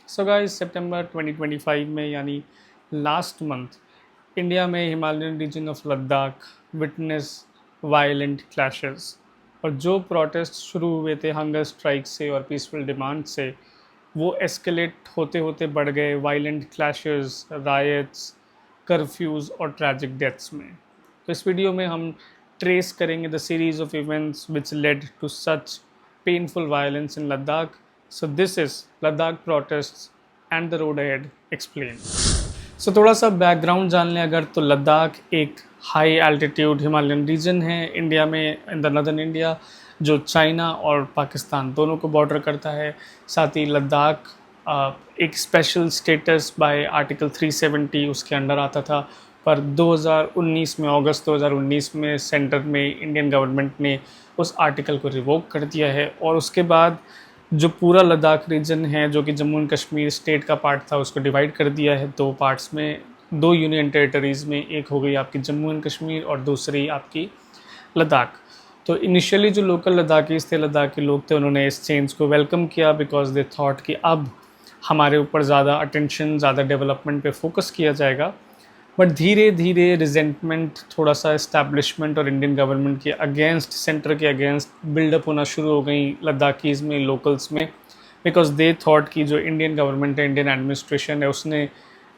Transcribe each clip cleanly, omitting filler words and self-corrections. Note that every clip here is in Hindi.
सो गाइस सितंबर 2025 में यानी लास्ट मंथ इंडिया में Himalayan region of Ladakh witness violent clashes. और जो प्रोटेस्ट शुरू हुए थे हंगर स्ट्राइक से और पीसफुल डिमांड से, वो एस्केलेट होते होते बढ़ गए वायलेंट क्लैशेस, रायट्स, कर्फ्यूज़ और ट्रैजिक डेथ्स में। तो इस वीडियो में हम ट्रेस करेंगे the series of events which led to such painful violence in Ladakh. So this is Ladakh protests and the road ahead explain. सो थोड़ा सा बैकग्राउंड जान लें अगर, तो लद्दाख एक हाई एल्टीट्यूड हिमालयन रीजन है इंडिया में, इन द नदर्न इंडिया, जो चाइना और पाकिस्तान दोनों को बॉर्डर करता है। साथ ही लद्दाख एक स्पेशल स्टेटस बाय आर्टिकल 370 उसके अंडर आता था, पर 2019 में, अगस्त 2019 में सेंटर में इंडियन गवर्नमेंट ने उस आर्टिकल को रिवोक कर दिया है। और उसके बाद जो पूरा लद्दाख रीजन है, जो कि जम्मू एंड कश्मीर स्टेट का पार्ट था, उसको डिवाइड कर दिया है दो पार्ट्स में, दो यूनियन टेरिटरीज़ में। एक हो गई आपकी जम्मू एंड कश्मीर और दूसरी आपकी लद्दाख। तो इनिशियली जो लोकल लद्दाखीज़ थे, लद्दाख के लोग थे, उन्होंने इस चेंज को वेलकम किया बिकॉज दे थॉट कि अब हमारे ऊपर ज़्यादा अटेंशन, ज़्यादा डेवलपमेंट पे फोकस किया जाएगा। बट धीरे धीरे रिजेंटमेंट थोड़ा सा इस्टेब्लिशमेंट और इंडियन गवर्नमेंट के अगेंस्ट, सेंटर के अगेंस्ट बिल्डअप होना शुरू हो गई लद्दाखीज़ में, लोकल्स में, बिकॉज दे थॉट कि जो इंडियन गवर्नमेंट है, इंडियन एडमिनिस्ट्रेशन है, उसने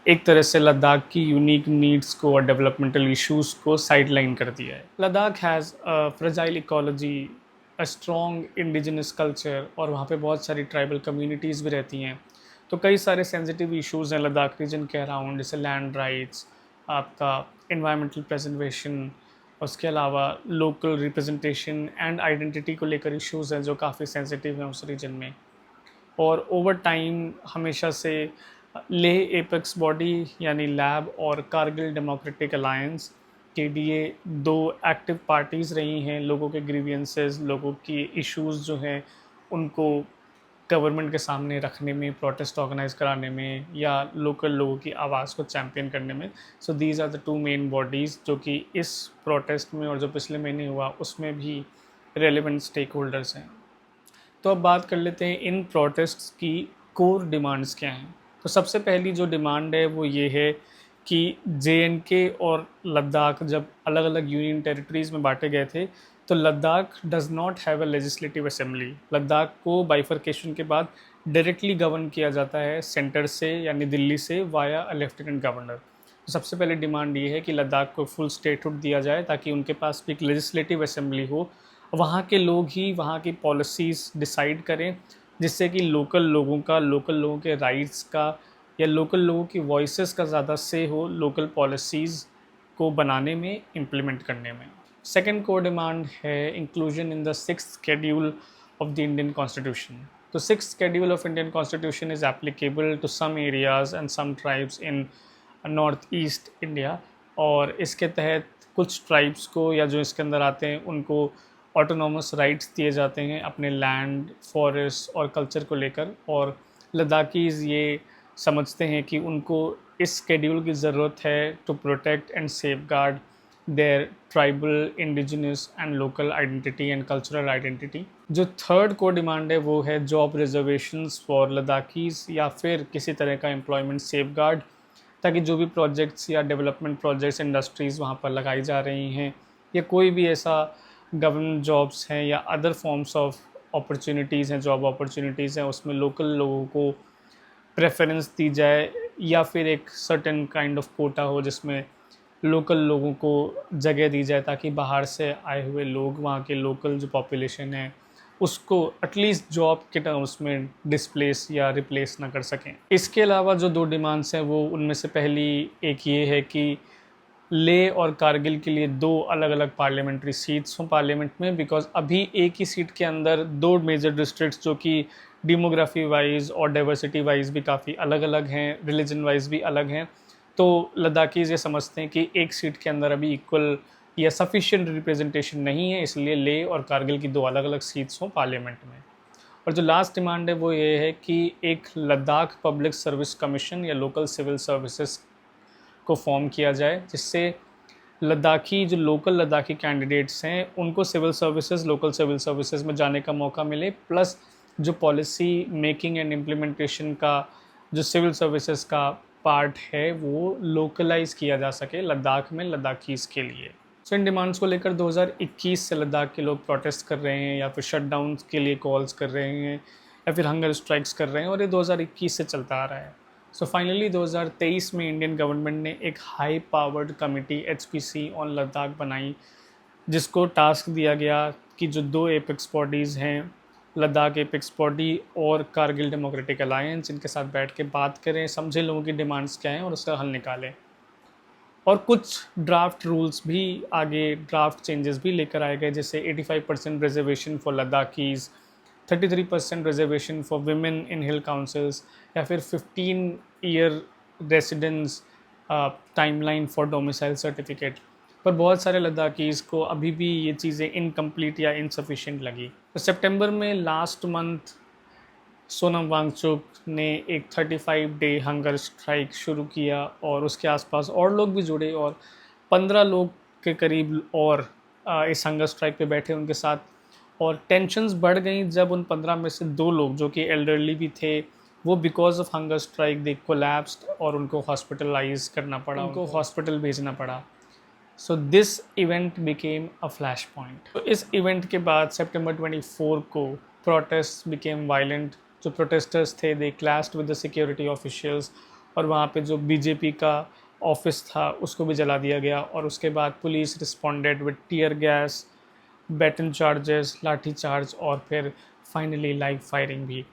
एक तरह से लद्दाख की यूनिक नीड्स को और डेवलपमेंटल इश्यूज़ को साइडलाइन कर दिया है। Ladakh has a fragile ecology, a strong indigenous culture, और वहाँ पे बहुत सारी ट्राइबल कम्युनिटीज़ भी रहती हैं। तो कई सारे सेंसिटिव इश्यूज़ हैं लद्दाख रीजन के अराउंड, जैसे लैंड राइट्स, आपका इन्वायरमेंटल प्रेजर्वेशन, उसके अलावा लोकल रिप्रेजेंटेशन एंड आइडेंटिटी को लेकर इश्यूज़ हैं जो काफ़ी सेंसिटिव हैं उस रीजन में। और ओवर टाइम हमेशा से लेह एपेक्स बॉडी यानी लैब और कारगिल डेमोक्रेटिक अलायंस KDA दो एक्टिव पार्टीज़ रही हैं लोगों के ग्रीवियंसेस, लोगों की इश्यूज़ जो हैं उनको गवर्नमेंट के सामने रखने में, प्रोटेस्ट ऑर्गेनाइज कराने में, या लोकल लोगों की आवाज़ को चैम्पियन करने में। So these are the two main bodies जो कि इस प्रोटेस्ट में और जो पिछले महीने हुआ उसमें भी रेलिवेंट स्टेक होल्डर्स हैं। तो अब बात कर लेते हैं इन प्रोटेस्ट्स की कोर डिमांड्स क्या हैं। तो सबसे पहली जो डिमांड है वो ये है कि JNK और लद्दाख जब अलग अलग यूनियन टेरिटरीज़ में बांटे गए थे, तो Ladakh does not have a legislative assembly. Ladakh को बाइफर्केशन के बाद डायरेक्टली गवर्न किया जाता है सेंटर से, यानी दिल्ली से, वाया अ लेफ्टिनेंट गवर्नर। तो सबसे पहले डिमांड ये है कि लद्दाख को फुल स्टेटहुड दिया जाए ताकि उनके पास भी एक लेजिस्लेटिव असेंबली हो, वहाँ के लोग ही वहाँ की पॉलिसीज़ डिसाइड करें, जिससे कि लोकल लोगों के राइट्स का या लोकल लोगों की वॉइसेस का ज़्यादा से हो लोकल पॉलिसीज़ को बनाने में, इम्प्लीमेंट करने में। सेकेंड को डिमांड है inclusion in the sixth schedule of the Indian constitution. तो sixth schedule of Indian constitution is applicable to some areas and some tribes in north east India, और इसके तहत कुछ ट्राइब्स को, या जो इसके अंदर आते हैं, उनको ऑटोनॉमस राइट्स दिए जाते हैं अपने लैंड, फॉरेस्ट और कल्चर को लेकर। और लद्दाखीज़ ये समझते हैं कि उनको इस शेड्यूल की ज़रूरत है to protect and safeguard their tribal, indigenous and local identity and cultural identity. जो थर्ड को डिमांड है वो है जॉब रिजर्वेशंस फॉर लद्दाखीज़, या फिर किसी तरह का एम्प्लॉयमेंट सेफगार्ड, ताकि जो भी प्रोजेक्ट्स या डेवलपमेंट प्रोजेक्ट्स, इंडस्ट्रीज़ वहाँ पर लगाई जा रही हैं, या कोई भी ऐसा गवर्नमेंट जॉब्स हैं या अदर फॉर्म्स ऑफ अपॉर्चुनिटीज़ हैं, जॉब अपॉर्चुनिटीज़ हैं, उसमें लोकल लोगों को प्रेफरेंस दी जाए, या फिर एक सर्टेन काइंड ऑफ कोटा हो जिसमें लोकल लोगों को जगह दी जाए, ताकि बाहर से आए हुए लोग वहाँ के लोकल जो पॉपुलेशन है उसको एटलीस्ट जॉब के टर्म्स में डिस्प्लेस या रिप्लेस ना कर सकें। इसके अलावा जो दो डिमांड्स हैं वो, उनमें से पहली एक ये है कि लेह और कारगिल के लिए दो अलग अलग पार्लियामेंट्री सीट्स हों पार्लियामेंट में, बिकॉज अभी एक ही सीट के अंदर दो मेजर डिस्ट्रिक्ट्स जो कि डेमोग्राफी वाइज और डाइवर्सिटी वाइज भी काफ़ी अलग अलग हैं, रिलीजन वाइज भी अलग हैं। तो लद्दाखीज़ ये समझते हैं कि एक सीट के अंदर अभी इक्वल या सफिशिएंट रिप्रेजेंटेशन नहीं है, इसलिए लेह और कारगिल की दो अलग अलग सीट्स हों पार्लियामेंट में। और जो लास्ट डिमांड है वो ये है कि एक लद्दाख पब्लिक सर्विस कमीशन या लोकल सिविल सर्विसेज को फॉर्म किया जाए, जिससे लद्दाखी जो लोकल लद्दाखी कैंडिडेट्स हैं उनको civil services, local civil services में जाने का मौका मिले, प्लस जो पॉलिसी मेकिंग एंड इम्प्लीमेंटेशन का जो सिविल सर्विसेज का पार्ट है वो लोकलाइज किया जा सके लद्दाख में लद्दाखीज़ के लिए। सो इन डिमांड्स को लेकर 2021 से लद्दाख के लोग प्रोटेस्ट कर रहे हैं या फिर शटडाउन के लिए कॉल्स कर रहे हैं या फिर हंगर स्ट्राइक्स कर रहे हैं, और ये 2021 से चलता आ रहा है। सो फाइनली 2023 में इंडियन गवर्नमेंट ने एक high powered committee HPC on Ladakh बनाई, जिसको टास्क दिया गया कि जो दो एपेक्स बॉडीज़ हैं, लद्दाख एपेक्स बॉडी और कारगिल डेमोक्रेटिक अलायंस, इनके साथ बैठ के बात करें, समझें लोगों की डिमांड्स क्या हैं और उसका हल निकालें। और कुछ ड्राफ्ट रूल्स भी आगे, ड्राफ्ट चेंजेस भी लेकर आए गए, जैसे 85% reservation for Ladakhis, 33% reservation for women in hill councils, या फिर 15 year residence timeline for domicile certificate. पर बहुत सारे लद्दाखीज़ को अभी भी ये चीज़ें इनकम्प्लीट या इनसफिशिएंट लगी। तो सितंबर में लास्ट मंथ सोनम वांगचुक ने एक 35 डे हंगर स्ट्राइक शुरू किया और उसके आसपास और लोग भी जुड़े, और 15 लोग के करीब और इस हंगर स्ट्राइक पे बैठे उनके साथ। और टेंशन्स बढ़ गई जब उन 15 में से 2 लोग जो कि एल्डरली भी थे, वो because of hunger strike they collapsed और उनको हॉस्पिटलाइज करना पड़ा, उनको हॉस्पिटल भेजना पड़ा। So this event became a flash point. तो इस इवेंट के बाद सितंबर 24 को प्रोटेस्ट बिकेम वायलेंट। जो प्रोटेस्टर्स थे they clashed with the security officials, और वहाँ पे जो बीजेपी का ऑफिस था उसको भी जला दिया गया। और उसके बाद police responded with tear gas, baton charges, lathi charge, और फिर फाइनली लाइव फायरिंग भी।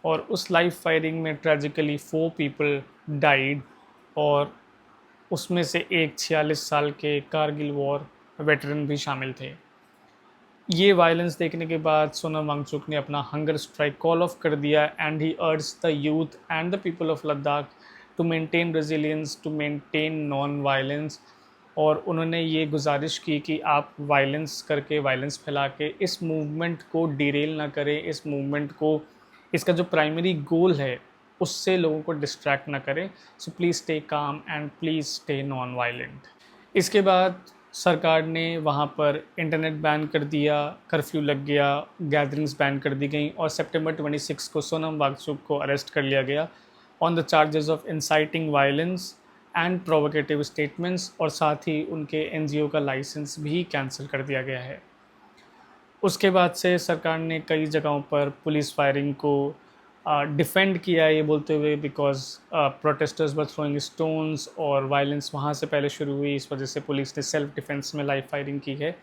और उस लाइव फायरिंग में ट्रेजिकली 4 पीपल डाइड, और उसमें से एक 46 साल के कारगिल वॉर वेटरन भी शामिल थे। ये वायलेंस देखने के बाद सोनम वांगचुक ने अपना हंगर स्ट्राइक कॉल ऑफ कर दिया, and he urge the youth and the people of Ladakh to maintain resilience, to maintain non violence. और उन्होंने ये गुजारिश की कि आप वायलेंस करके, वायलेंस फैला के इस मूवमेंट को डिरेल ना करें, इस मूवमेंट को, इसका जो प्राइमरी गोल है उससे लोगों को डिस्ट्रैक्ट ना करें। So please stay calm and please stay non violent. इसके बाद सरकार ने वहाँ पर इंटरनेट बैन कर दिया, कर्फ्यू लग गया, गैदरिंग्स बैन कर दी गई, और सितंबर 26 को सोनम वांगचुक को अरेस्ट कर लिया गया on the charges of inciting violence and provocative statements, और साथ ही उनके NGO का लाइसेंस भी कैंसिल कर दिया गया है। उसके बाद से सरकार ने कई जगहों पर पुलिस फायरिंग को डिफेंड किया, ये बोलते हुए because protesters were throwing stones और वायलेंस वहाँ से पहले शुरू हुई, इस वजह से पुलिस ने सेल्फ डिफेंस में लाइव फायरिंग की है।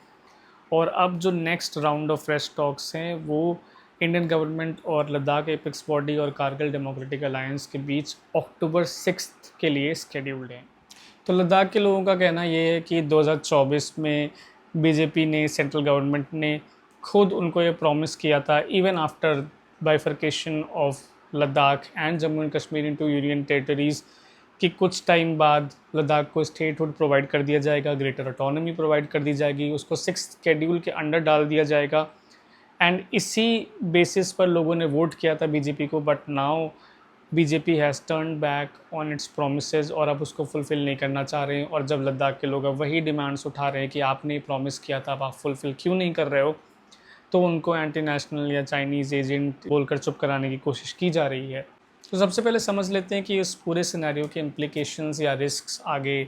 और अब जो next round of fresh talks हैं वो इंडियन गवर्नमेंट और लद्दाख एपेक्स बॉडी और कारगिल डेमोक्रेटिक अलायंस के बीच अक्टूबर 6 के लिए स्केड्यूल्ड हैं। तो लद्दाख के लोगों का कहना ये है कि 2024 में बीजेपी ने, सेंट्रल गवर्नमेंट ने खुद उनको ये प्रॉमिस किया था, even after bifurcation of Ladakh and Jammu and Kashmir into union territories, कि कुछ टाइम बाद लद्दाख को स्टेटहुड प्रोवाइड कर दिया जाएगा, ग्रेटर ऑटोनॉमी प्रोवाइड कर दी जाएगी, उसको 6th शेड्यूल के अंडर डाल दिया जाएगा। एंड इसी बेसिस पर लोगों ने वोट किया था बीजेपी को, but now BJP has turn back on it's promises और अब उसको फुलफ़िल नहीं करना चाह रहे हैं। और जब लद्दाख के लोग अब वही डिमांड्स उठा रहे हैं कि आपने प्रॉमिस किया था, अब आप फुलफ़िल क्यों नहीं कर रहे हो, तो उनको एंटी नेशनल या चाइनीज़ एजेंट बोलकर चुप कराने की कोशिश की जा रही है। तो सबसे पहले समझ लेते हैं कि इस पूरे सिनेरियो के इम्प्लिकेशंस या रिस्क्स आगे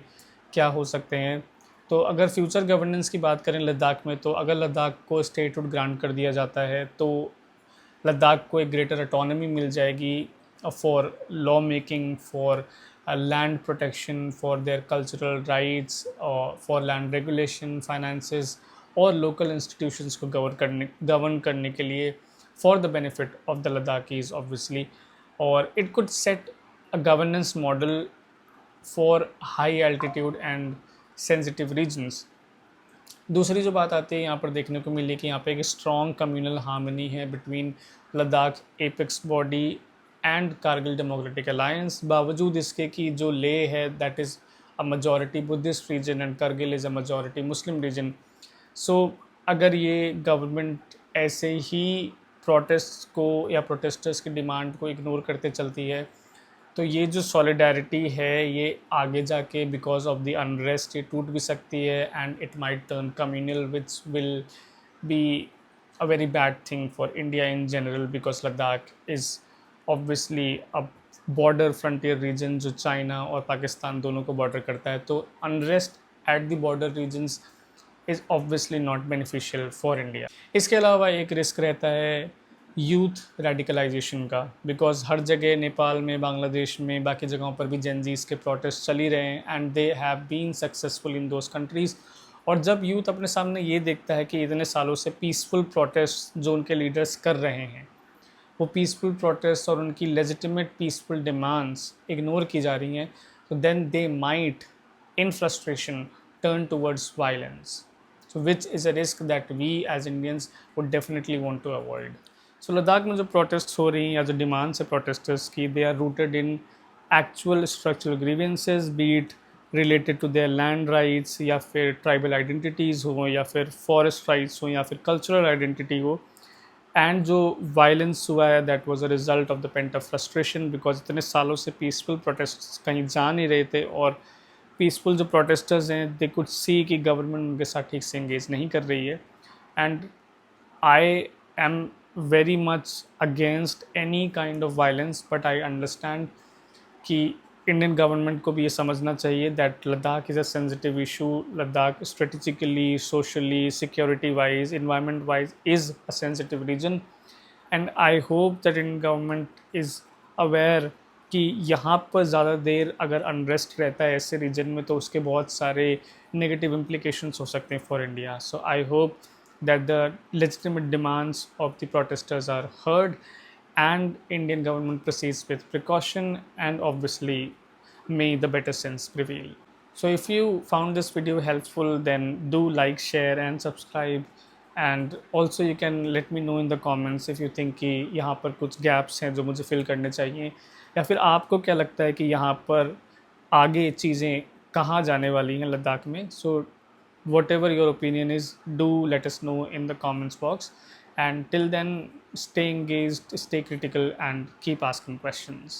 क्या हो सकते हैं। तो अगर फ्यूचर गवर्नेंस की बात करें लद्दाख में, तो अगर लद्दाख को स्टेटहुड ग्रांट कर दिया जाता है तो लद्दाख को एक ग्रेटर ऑटोनॉमी मिल जाएगी for law making, for land protection, for their cultural rights, for land regulation, finances और लोकल इंस्टीट्यूशंस को गवर्न करने के लिए, for the benefit of the Ladakhis obviously. और it could set a governance model for high altitude and sensitive regions. दूसरी जो बात आती है यहाँ पर देखने को मिली कि यहाँ पे एक स्ट्रॉन्ग कम्युनल हार्मनी है between Ladakh apex body and Kargil democratic alliance, बावजूद इसके कि जो ले है that is a majority Buddhist region and Kargil is a majority Muslim region. So अगर ये गवर्नमेंट ऐसे ही प्रोटेस्ट को या प्रोटेस्टर्स की डिमांड को इग्नोर करते चलती है, तो ये जो सॉलिडारिटी है ये आगे जाके बिकॉज ऑफ द अनरेस्ट ये टूट भी सकती है, and it might turn communal which will be a very bad thing for India in general, because Ladakh is obviously a border frontier region जो चाइना और पाकिस्तान दोनों को बॉर्डर करता है, तो unrest at the border regions is obviously not beneficial for India. इसके अलावा एक रिस्क रहता है यूथ रेडिकलाइजेशन का, बिकॉज हर जगह नेपाल में, बांग्लादेश में, बाकी जगहों पर भी जेनजीज के प्रोटेस्ट चल ही रहे हैं and they have been successful in those countries. और जब यूथ अपने सामने ये देखता है कि इतने सालों से पीसफुल प्रोटेस्ट जो उनके लीडर्स कर रहे हैं, वो पीसफुल प्रोटेस्ट और उनकी लेजिटिमेट पीसफुल डिमांड्स इग्नोर की जा रही हैं, तो then they might in frustration turn towards violence, so which is a risk that we as Indians would definitely want to avoid. So Ladakh में जो प्रोटेस्ट हो रही हैं या जो डिमांड्स है प्रोटेस्टर्स की, they are rooted in actual structural grievances, be it related to their land rights या फिर ट्राइबल आइडेंटिटीज़ हो या फिर फॉरेस्ट राइट्स हो या फिर कल्चरल आइडेंटिटी हो। एंड जो वायलेंस हुआ है that was a result of the pent of frustration, because इतने सालों से पीसफुल प्रोटेस्ट कहीं जा नहीं रहे थे और पीसफुल जो प्रोटेस्टर्स हैं दे कुड सी कि गवर्नमेंट उनके साथ ठीक से इंगेज नहीं कर रही है। And I am very much against any kind of violence, but I understand कि इंडियन गवर्नमेंट को भी ये समझना चाहिए that Ladakh is a sensitive issue. Ladakh strategically, socially, security wise, environment wise is a sensitive region, and I hope that Indian government is aware कि यहाँ पर ज़्यादा देर अगर अनरेस्ट रहता है ऐसे रीजन में तो उसके बहुत सारे नेगेटिव इम्प्लीकेशंस हो सकते हैं for India. So I hope that the legitimate demands of the protesters are heard and Indian government proceeds with precaution, and obviously may the better sense prevail. So if you found this video helpful, then do like, share and subscribe, and also you can let me know in the comments if you think कि यहाँ पर कुछ gaps हैं जो मुझे fill करने चाहिए, या फिर आपको क्या लगता है कि यहाँ पर आगे चीज़ें कहाँ जाने वाली हैं लद्दाख में। So whatever your opinion is, do let us know in the comments box, and till then stay engaged, stay critical and keep asking questions.